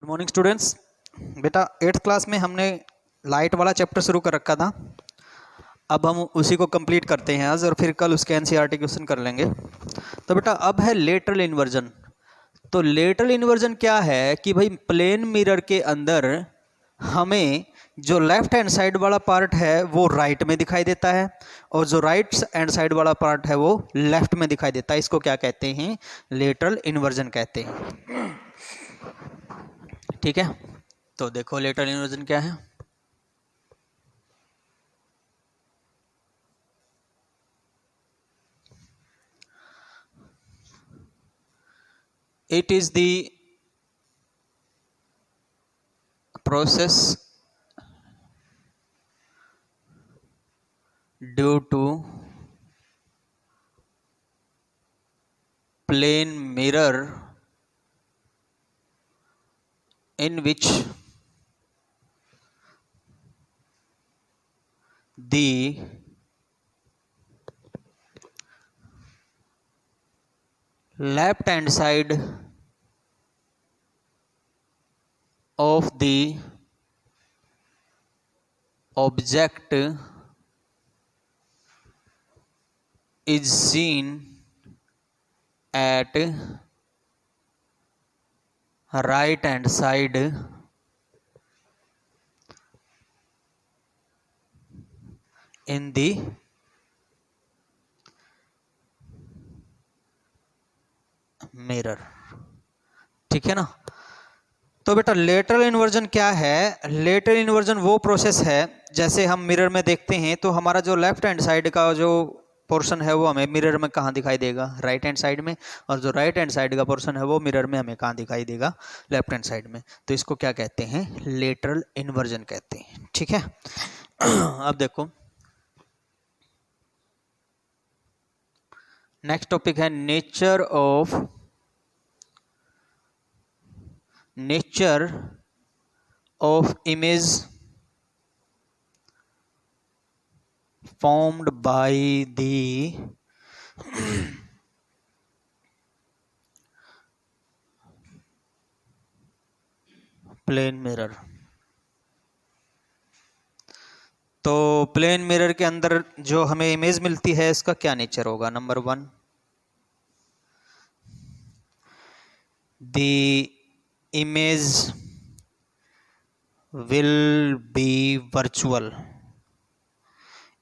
Morning students. बेटा 8th class में हमने लाइट वाला चैप्टर शुरू कर रखा था। अब हम उसी को कंप्लीट करते हैं आज और फिर कल उसके एनसीईआरटी क्वेश्चन कर लेंगे। तो बेटा अब है लेटरल इन्वर्जन। तो लेटरल इन्वर्जन क्या है कि भाई प्लेन मिरर के अंदर हमें जो लेफ्ट हैंड साइड वाला पार्ट है वो राइट में दिखाई देता है और जो राइट हैंड साइड वाला पार्ट है वो लेफ्ट में दिखाई देता है। इसको क्या कहते हैं? लेटरल इन्वर्जन कहते हैं। ठीक है, तो देखो लेटरल इन्वर्जन क्या है। It is the process due to plane mirror in which the left hand side of the object is seen at right hand side in the mirror. ठीक है ना। तो बेटा लेटरल इन्वर्जन क्या है? लेटरल इन्वर्जन वो प्रोसेस है जैसे हम मिरर में देखते हैं तो हमारा जो लेफ्ट हैंड साइड का जो पोर्शन है वो हमें मिरर में कहाँ दिखाई देगा? राइट हैंड साइड में। और जो राइट हैंड साइड का पोर्शन है वो मिरर में हमें कहाँ दिखाई देगा? लेफ्ट हैंड साइड में। तो इसको क्या कहते हैं? लेटरल इन्वर्जन कहते हैं। ठीक है। अब देखो नेक्स्ट टॉपिक है nature of image formed by the plane mirror। तो प्लेन मिरर के अंदर जो हमें इमेज मिलती है इसका क्या नेचर होगा? Number 1, the image will be virtual।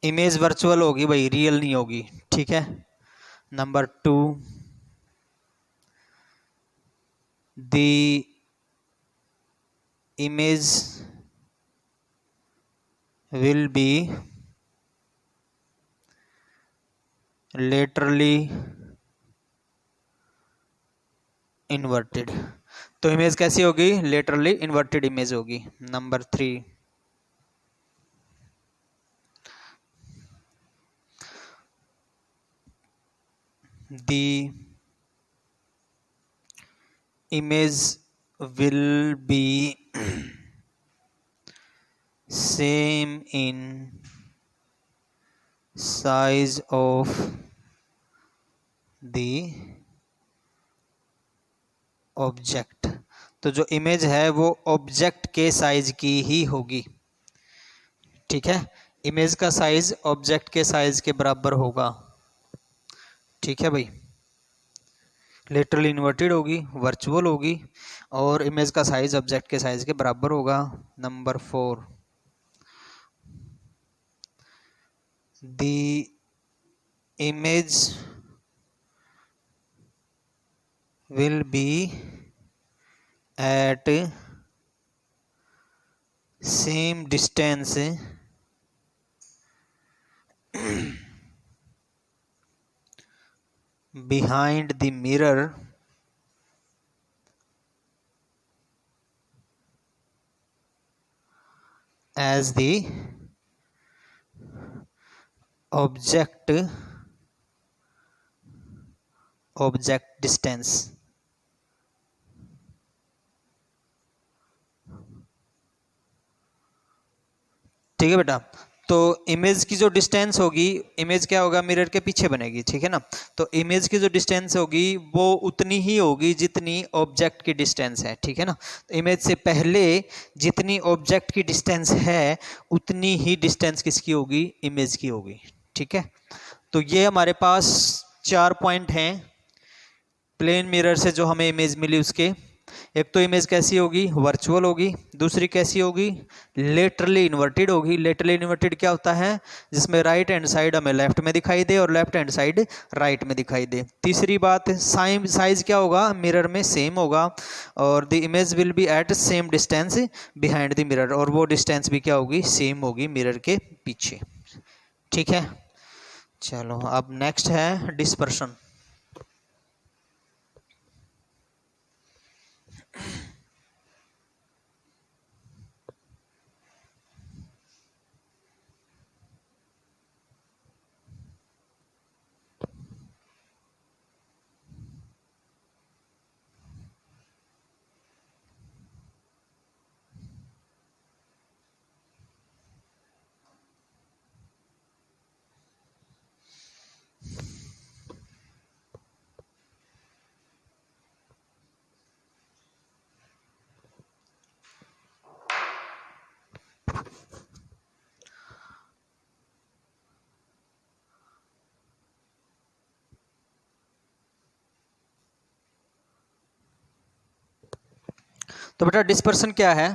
Image virtual होगी भाई, रियल नहीं होगी। ठीक है। Number 2, the image will be laterally inverted। तो इमेज कैसी होगी? लेटरली इन्वर्टेड इमेज होगी। Number 3, the image will be same in size of the object. तो जो इमेज है वो ऑब्जेक्ट के साइज की ही होगी। ठीक है। इमेज का साइज ऑब्जेक्ट के साइज के बराबर होगा। ठीक है भाई। लेटरली इन्वर्टेड होगी, वर्चुअल होगी और इमेज का साइज ऑब्जेक्ट के साइज के बराबर होगा। Number 4, the image will be at same distance behind the mirror as the object distance। ठीक है बेटा। तो इमेज की जो डिस्टेंस होगी, इमेज क्या होगा, मिरर के पीछे बनेगी, ठीक है ना। तो इमेज की जो डिस्टेंस होगी वो उतनी ही होगी जितनी ऑब्जेक्ट की डिस्टेंस है, ठीक है ना। तो इमेज से पहले जितनी ऑब्जेक्ट की डिस्टेंस है उतनी ही डिस्टेंस किसकी होगी, इमेज की होगी, ठीक है। तो ये हमारे पास 4 पॉइंट हैं प्लेन मिरर से जो हमें इमेज मिली उसके। एक तो इमेज कैसी होगी, वर्चुअल होगी। दूसरी कैसी होगी, लेटरली इन्वर्टेड होगी। लेटरली इन्वर्टेड क्या होता है, जिसमें राइट हैंड साइड हमें लेफ्ट में दिखाई दे और लेफ्ट हैंड साइड राइट में दिखाई दे। तीसरी बात, साइज क्या होगा, मिरर में सेम होगा और the image will be at same distance behind the mirror, और वो डिस्टेंस भी क्या होगी, सेम होगी मिरर के पीछे, ठीक है। चलो अब नेक्स्ट है डिस्पर्शन। तो बेटा डिस्पर्शन क्या है,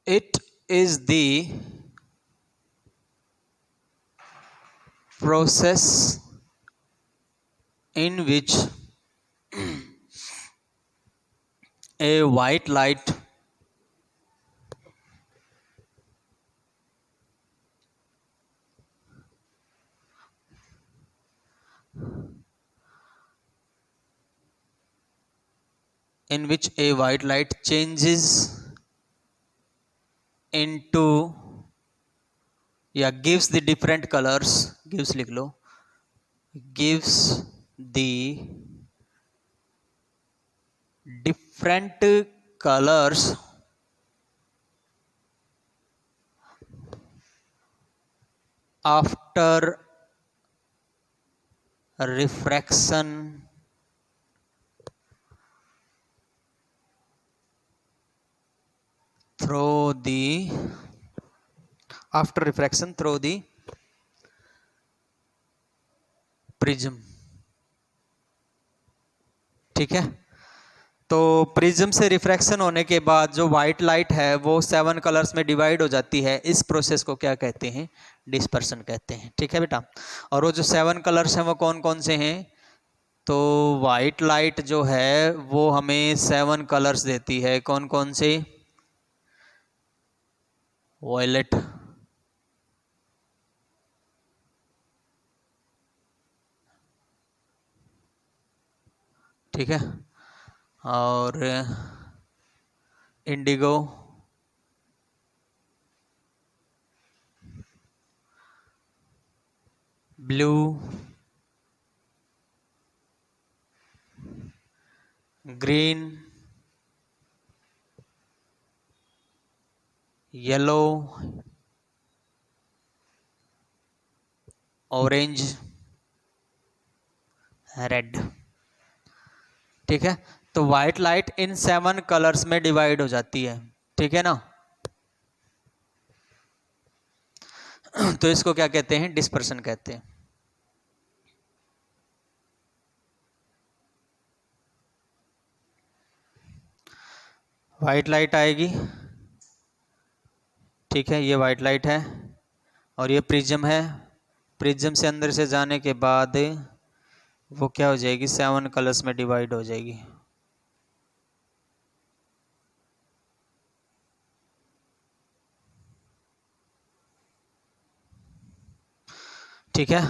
it is the process in which a white light changes into या gives the different colors, gives लिख लो, gives the different colors after refraction through the prism, ठीक है। तो प्रिज्म से रिफ्रैक्शन होने के बाद जो वाइट लाइट है वो 7 कलर्स में डिवाइड हो जाती है। इस प्रोसेस को क्या कहते हैं, डिस्पर्शन कहते हैं, ठीक है बेटा। और वो जो 7 कलर्स हैं वो कौन कौन से हैं, तो वाइट लाइट जो है वो हमें 7 कलर्स देती है। कौन कौन से, वॉयलेट, ठीक है, और Indigo, blue, green, yellow, orange, red, ठीक है। तो व्हाइट लाइट इन 7 कलर्स में डिवाइड हो जाती है, ठीक है ना। तो इसको क्या कहते हैं, डिस्पर्शन कहते हैं। व्हाइट लाइट आएगी, ठीक है, ये व्हाइट लाइट है और ये प्रिज्म है। प्रिज्म से अंदर से जाने के बाद वो क्या हो जाएगी, 7 कलर्स में डिवाइड हो जाएगी, ठीक है।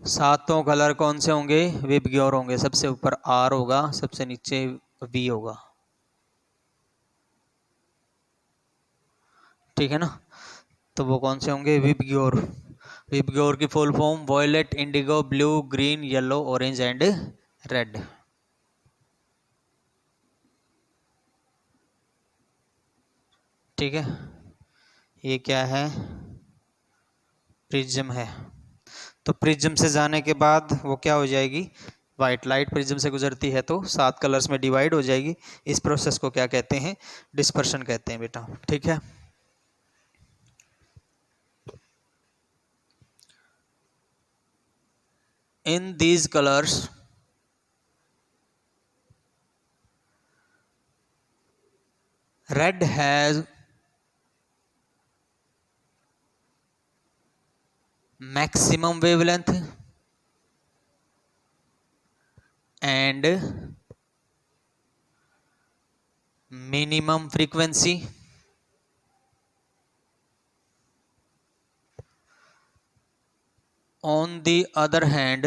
7 कलर कौन से होंगे, विबग्योर होंगे। सबसे ऊपर आर होगा, सबसे नीचे वी होगा, ठीक है ना। तो वो कौन से होंगे, विबग्योर। विबग्योर की full form violet, indigo, blue, green, yellow, orange and red, ठीक है। ये क्या है, प्रिज्म है। तो प्रिज्म से जाने के बाद वो क्या हो जाएगी, वाइट लाइट प्रिज्म से गुजरती है तो 7 कलर्स में डिवाइड हो जाएगी। इस प्रोसेस को क्या कहते हैं, डिस्पर्शन कहते हैं बेटा। ठीक है, in these colours red has maximum wavelength and minimum frequency. On the other hand,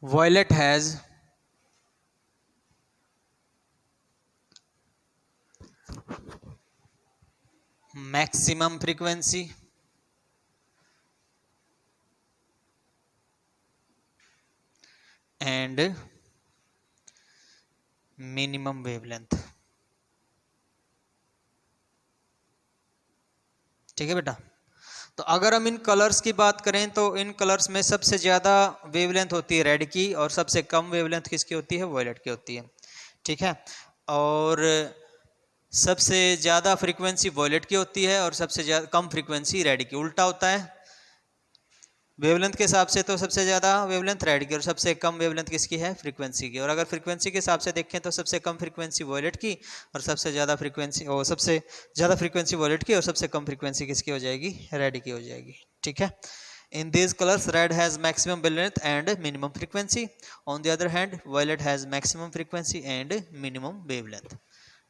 violet has maximum frequency and minimum wavelength। ठीक है बेटा, तो अगर हम इन कलर्स की बात करें तो इन कलर्स में सबसे ज़्यादा वेवलेंथ होती है रेड की और सबसे कम वेवलेंथ किसकी होती है, वॉयलेट की होती है। ठीक है, और सबसे ज़्यादा फ्रीक्वेंसी वॉयलेट की होती है और सबसे ज़्यादा कम फ्रीक्वेंसी रेड की। उल्टा होता है, वेवलेंथ के हिसाब से तो सबसे ज़्यादा वेवलेंथ रेड की और सबसे कम वेवलेंथ किसकी है, फ्रीक्वेंसी की। और अगर फ्रीक्वेंसी के हिसाब से देखें तो सबसे कम फ्रीक्वेंसी वॉयलेट की और सबसे ज़्यादा फ्रीक्वेंसी वॉयलेट की और सबसे कम फ्रीक्वेंसी किसकी हो जाएगी, रेड की हो जाएगी। ठीक है, in these colours red has maximum wavelength and minimum frequency, on the other hand violet has maximum frequency and minimum wavelength.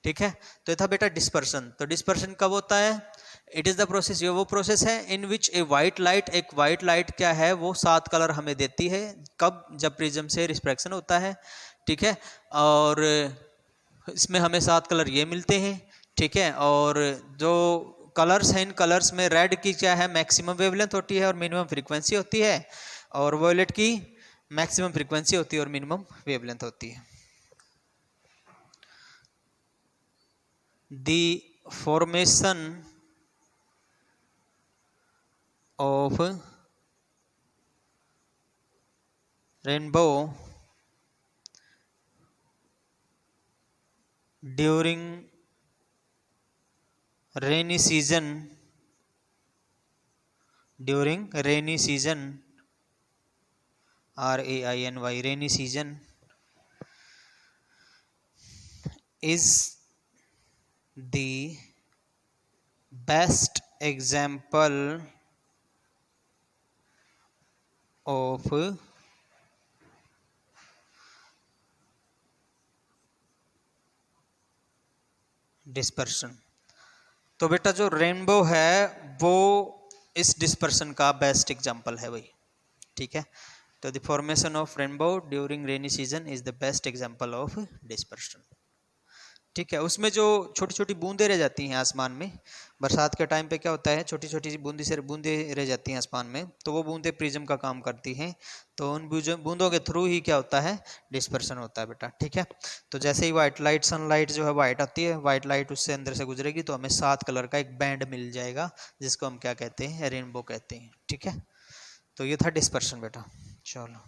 ठीक है, तो ये था बेटा डिस्पर्शन। तो डिस्पर्शन कब होता है, इट इज़ द प्रोसेस, ये वो प्रोसेस है इन विच ए वाइट लाइट, एक वाइट लाइट क्या है वो 7 कलर हमें देती है। कब, जब प्रिज्म से रिफ्रैक्शन होता है। ठीक है, और इसमें हमें 7 कलर ये मिलते हैं। ठीक है, और जो कलर्स हैं इन कलर्स में रेड की क्या है, मैक्सिमम वेवलेंथ होती है और मिनिमम फ्रीक्वेंसी होती है, और वॉयलेट की मैक्सिमम फ्रीक्वेंसी होती है और मिनिमम वेवलेंथ होती है। The formation of rainbow during rainy season, RAINY, rainy season is the best example of dispersion. तो बेटा जो रेनबो है वो इस डिस्पर्शन का बेस्ट एग्जांपल है भाई। ठीक है, तो the formation of rainbow during rainy season is the best example of dispersion. ठीक है, उसमें जो छोटी छोटी बूंदें रह जाती हैं आसमान में, बरसात के टाइम पे क्या होता है, छोटी छोटी बूंदें रह जाती हैं आसमान में, तो वो बूंदें प्रिज्म का काम करती हैं। तो उन बूंदों के थ्रू ही क्या होता है, डिस्पर्शन होता है बेटा। ठीक है, तो जैसे ही वाइट लाइट, सनलाइट जो है वाइट आती है, वाइट लाइट उससे अंदर से गुजरेगी तो हमें 7 कलर का एक बैंड मिल जाएगा जिसको हम क्या कहते हैं, रेनबो कहते हैं। ठीक है, तो ये था डिस्पर्शन बेटा। चलो,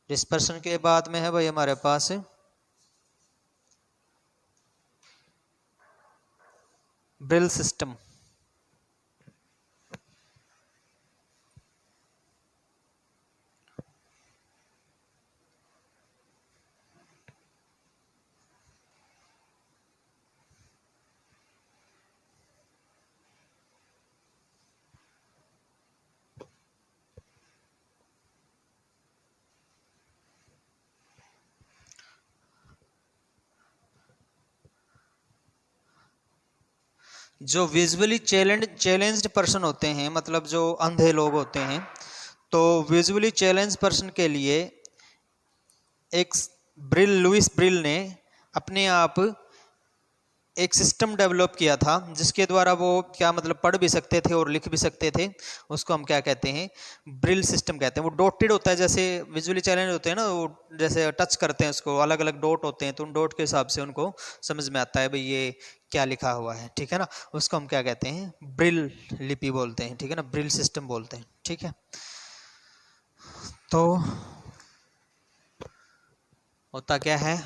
डिस्पर्शन के बाद में है भाई हमारे पास ब्रिल सिस्टम। जो विजुअली चैलेंज्ड पर्सन होते हैं, मतलब जो अंधे लोग होते हैं, तो विजुअली चैलेंज पर्सन के लिए एक लुइस ब्रिल ने अपने आप एक सिस्टम डेवलप किया था जिसके द्वारा वो क्या मतलब पढ़ भी सकते थे और लिख भी सकते थे। उसको हम क्या कहते हैं, ब्रिल सिस्टम कहते हैं। वो डॉटेड होता है, जैसे विजुअली चैलेंज होते हैं ना, वो जैसे टच करते हैं उसको, अलग अलग डॉट होते हैं, तो उन डॉट के हिसाब से उनको समझ में आता है भाई ये क्या लिखा हुआ है, ठीक है ना। उसको हम क्या कहते हैं, ब्रिल लिपि बोलते हैं, ठीक है ना, ब्रिल सिस्टम बोलते हैं, ठीक है। तो होता क्या है,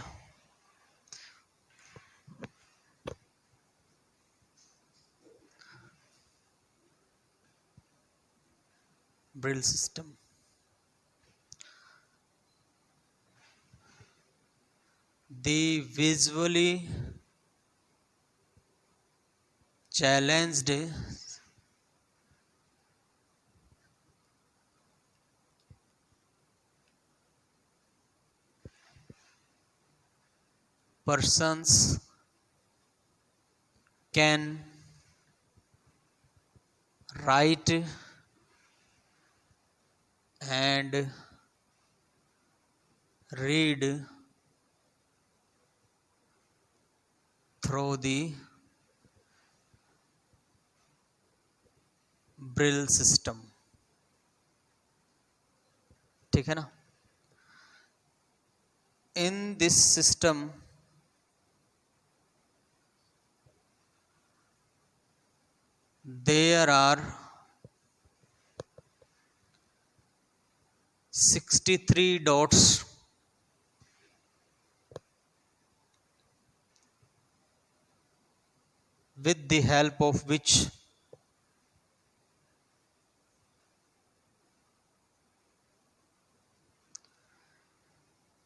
Brill system the visually challenged persons can write and read through the Brill system, ठीक है ना। In this system there are 63 dots with the help of which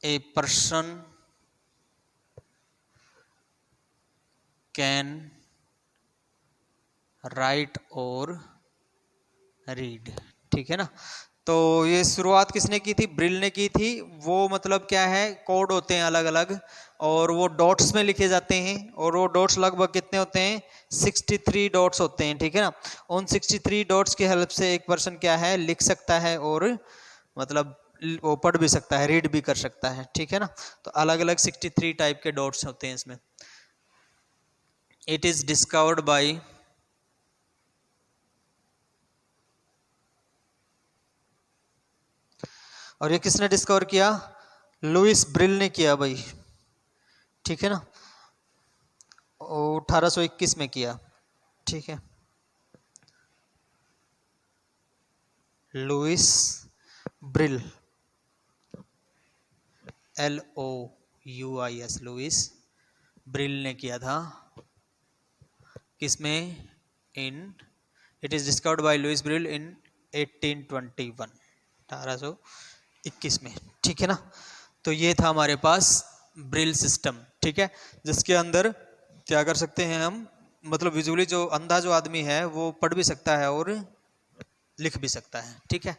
a person can right और रीड, ठीक है ना। तो ये शुरुआत किसने की थी, ब्रिल ने की थी। वो मतलब क्या है, कोड होते हैं अलग अलग और वो डॉट्स में लिखे जाते हैं, और वो डॉट्स लगभग कितने होते हैं, 63 डॉट्स होते हैं, ठीक है ना। उन 63 डॉट्स की हेल्प से एक पर्सन क्या है, लिख सकता है और मतलब वो पढ़ भी सकता है, रीड भी कर सकता है, ठीक है ना। तो अलग अलग 63 टाइप के डॉट्स होते हैं इसमें। इट इज डिस्कवर्ड बाय और ये किसने डिस्कवर किया, लुइस ब्रिल ने किया भाई, ठीक है ना। 1821 में किया, ठीक है। Louis Braille, LOUIS, Louis Braille ने किया था। किसमें, in it is discovered by Louis Braille in 1821, 1821 में, ठीक है ना। तो ये था हमारे पास ब्रिल सिस्टम, ठीक है, जिसके अंदर क्या कर सकते हैं हम, मतलब विजुअली जो अंधा जो आदमी है वो पढ़ भी सकता है और लिख भी सकता है, ठीक है।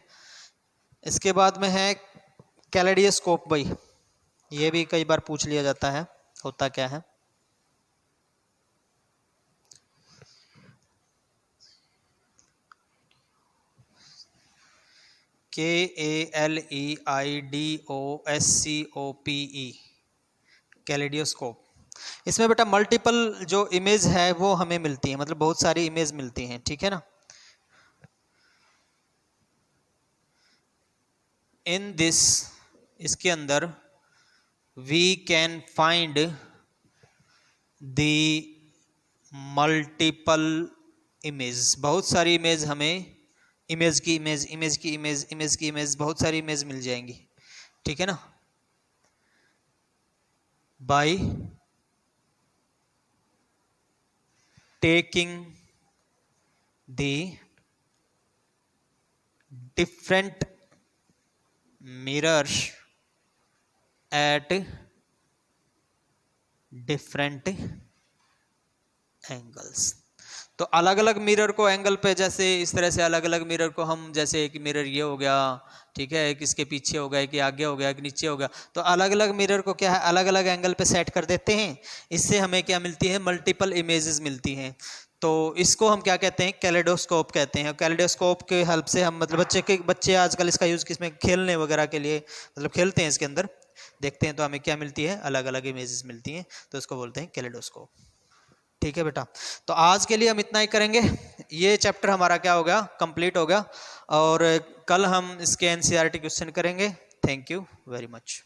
इसके बाद में है कैलेडियोस्कोप भाई, ये भी कई बार पूछ लिया जाता है, होता क्या है। KALEIDOSCOPE, कैलेडियोस्कोप। इसमें बेटा मल्टीपल जो इमेज है वो हमें मिलती है, मतलब बहुत सारी इमेज मिलती हैं, ठीक है ना। इन दिस, इसके अंदर we can find the multiple image, बहुत सारी इमेज हमें, इमेज की इमेज, इमेज की इमेज, इमेज की इमेज, बहुत सारी इमेज मिल जाएंगी, ठीक है ना। By taking the different mirrors at different angles. तो अलग अलग मिरर को एंगल पे, जैसे इस तरह से अलग अलग मिरर को हम, जैसे एक मिरर ये हो गया, ठीक है, एक इसके पीछे हो गया, एक आगे हो गया, एक नीचे हो गया, तो अलग अलग मिरर को क्या है, अलग अलग एंगल पे सेट कर देते हैं। इससे हमें क्या मिलती है, मल्टीपल इमेजेस मिलती हैं। तो इसको हम क्या कहते हैं, कैलेडोस्कोप कहते हैं। कैलेडोस्कोप के हेल्प से हम, मतलब बच्चे आजकल इसका यूज़ किसमें, खेलने वगैरह के लिए, मतलब खेलते हैं इसके अंदर, देखते हैं तो हमें क्या मिलती है, अलग अलग इमेजेस मिलती हैं, तो इसको बोलते हैं कैलेडोस्कोप। ठीक है बेटा, तो आज के लिए हम इतना ही करेंगे। ये चैप्टर हमारा क्या हो गया, कंप्लीट हो गया, और कल हम इसके एनसीईआरटी क्वेश्चन करेंगे। Thank you very much.